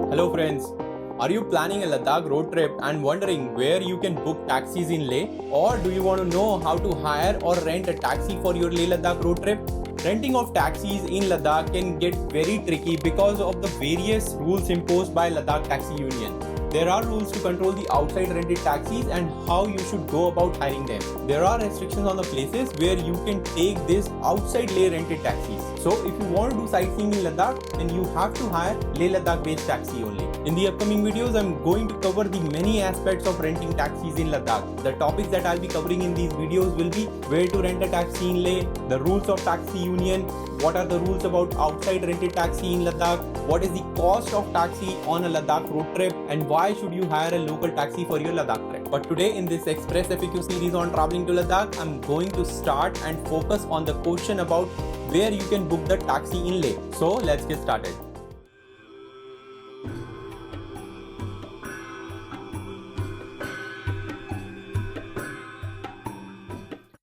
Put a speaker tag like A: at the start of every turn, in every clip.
A: Hello friends, are you planning a Ladakh road trip and wondering where you can book taxis in Leh? Or do you want to know how to hire or rent a taxi for your Leh Ladakh road trip? Renting of taxis in Ladakh can get very tricky because of the various rules imposed by Ladakh Taxi Union. There are rules to control the outside rented taxis and how you should go about hiring them. There are restrictions on the places where you can take this outside Leh rented taxis. So if you want to do sightseeing in Ladakh, then you have to hire Leh Ladakh based taxi only. In the upcoming videos, I'm going to cover the many aspects of renting taxis in Ladakh. The topics that I'll be covering in these videos will be where to rent a taxi in Leh, the rules of taxi union, what are the rules about outside rented taxi in Ladakh, what is the cost of taxi on a Ladakh road trip, and why should you hire a local taxi for your Ladakh trip. But today in this Express FAQ series on traveling to Ladakh, I'm going to start and focus on the question about where you can book the taxi in Leh. So let's get started.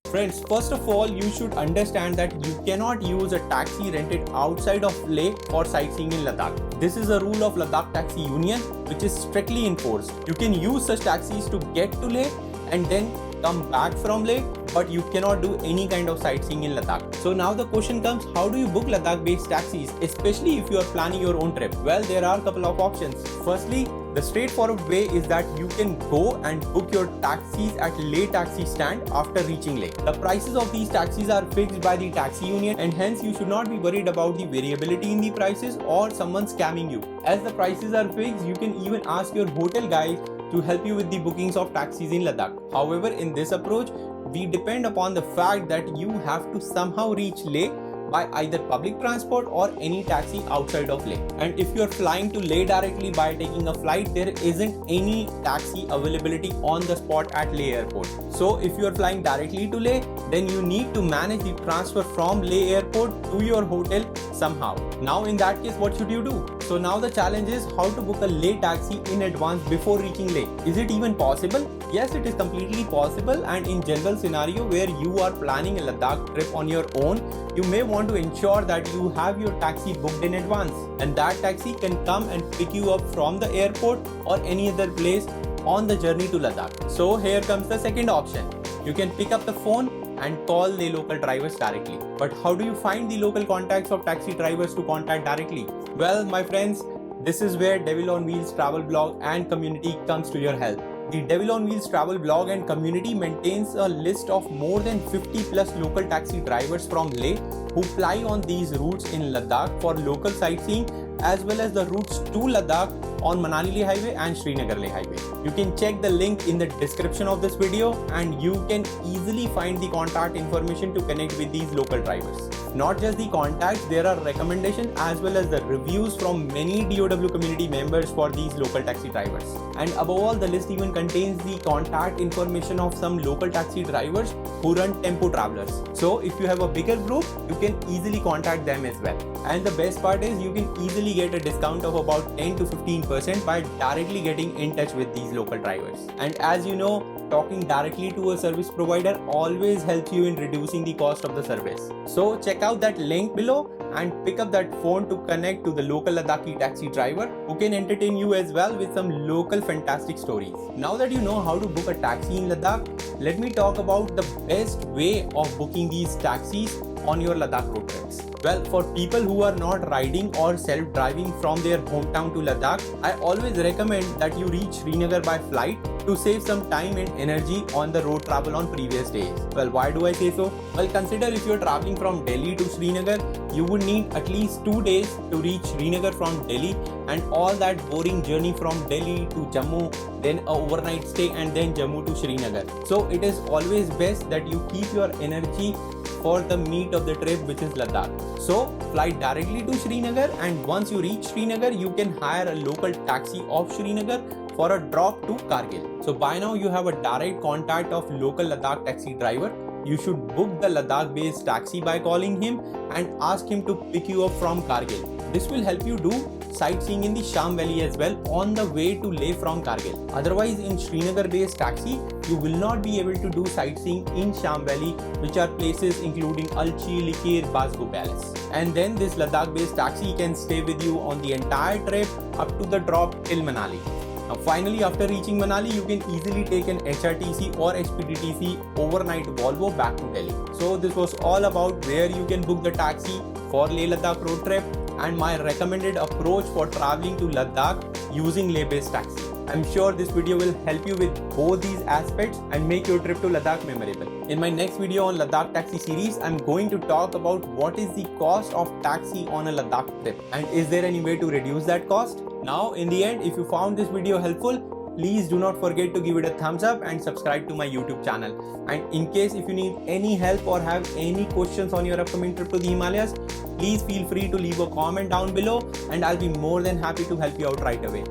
A: Friends, first of all, you should understand that you cannot use a taxi rented outside of Leh for sightseeing in Ladakh. This is a rule of Ladakh Taxi Union which is strictly enforced. You can use such taxis to get to Leh and then come back from Leh, but you cannot do any kind of sightseeing in Ladakh. So now the question comes, how do you book Ladakh based taxis, especially if you are planning your own trip? Well, there are a couple of options. Firstly, the straightforward way is that you can go and book your taxis at Leh taxi stand after reaching Leh. The prices of these taxis are fixed by the taxi union and hence you should not be worried about the variability in the prices or someone scamming you. As the prices are fixed, you can even ask your hotel guy to help you with the bookings of taxis in Ladakh. However, in this approach, we depend upon the fact that you have to somehow reach Leh by either public transport or any taxi outside of Leh. And if you are flying to Leh directly by taking a flight, there isn't any taxi availability on the spot at Leh airport. So if you are flying directly to Leh, then you need to manage the transfer from Leh airport to your hotel somehow. Now in that case, what should you do? So now the challenge is how to book a Leh taxi in advance before reaching Leh. Is it even possible? Yes, it is completely possible, and in general scenario where you are planning a Ladakh trip on your own, you may want to ensure that you have your taxi booked in advance, and that taxi can come and pick you up from the airport or any other place on the journey to Ladakh. So here comes the second option. You can pick up the phone and call the local drivers directly. But how do you find the local contacts of taxi drivers to contact directly? Well, my friends, this is where DevilOnWheels travel blog and community comes to your help. The DevilOnWheels travel blog and community maintains a list of more than 50 plus local taxi drivers from Leh who fly on these routes in Ladakh for local sightseeing, as well as the routes to Ladakh on Manali Leh Highway and Srinagar Leh Highway. You can check the link in the description of this video and you can easily find the contact information to connect with these local drivers. Not just the contacts, there are recommendations as well as the reviews from many DOW community members for these local taxi drivers. And above all, the list even contains the contact information of some local taxi drivers who run tempo travelers. So if you have a bigger group, you can easily contact them as well. And the best part is you can easily get a discount of about 10 to 15% by directly getting in touch with these local drivers. And as you know, talking directly to a service provider always helps you in reducing the cost of the service. So check out that link below and pick up that phone to connect to the local Ladakhi taxi driver who can entertain you as well with some local fantastic stories. Now that you know how to book a taxi in Ladakh, let me talk about the best way of booking these taxis on your Ladakh road trips. Well, for people who are not riding or self-driving from their hometown to Ladakh, I always recommend that you reach Srinagar by flight to save some time and energy on the road travel on previous days. Well, why do I say so? Well, consider if you're traveling from Delhi to Srinagar, you would need at least 2 days to reach Srinagar from Delhi, and all that boring journey from Delhi to Jammu, then an overnight stay, and then Jammu to Srinagar. So it is always best that you keep your energy for the meat of the trip, which is Ladakh. So fly directly to Srinagar, and once you reach Srinagar, you can hire a local taxi of Srinagar for a drop to Kargil. So by now you have a direct contact of local Ladakh taxi driver. You should book the Ladakh based taxi by calling him and ask him to pick you up from Kargil. This will help you do sightseeing in the Sham Valley as well on the way to Leh from Kargil. Otherwise, in Srinagar based taxi, you will not be able to do sightseeing in Sham Valley, which are places including Alchi, Likir, Basgo Palace. And then this Ladakh based taxi can stay with you on the entire trip up to the drop till Manali. Now finally, after reaching Manali, you can easily take an HRTC or HPTTC overnight Volvo back to Delhi. So this was all about where you can book the taxi for Leh Ladakh road trip and my recommended approach for traveling to Ladakh using Leh based taxi. I'm sure this video will help you with both these aspects and make your trip to Ladakh memorable. In my next video on Ladakh taxi series, I'm going to talk about what is the cost of taxi on a Ladakh trip and is there any way to reduce that cost? Now in the end, if you found this video helpful, please do not forget to give it a thumbs up and subscribe to my YouTube channel. And in case if you need any help or have any questions on your upcoming trip to the Himalayas, please feel free to leave a comment down below and I'll be more than happy to help you out right away.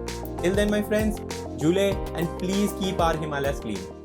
A: Till then my friends, Jule and please keep our Himalayas clean.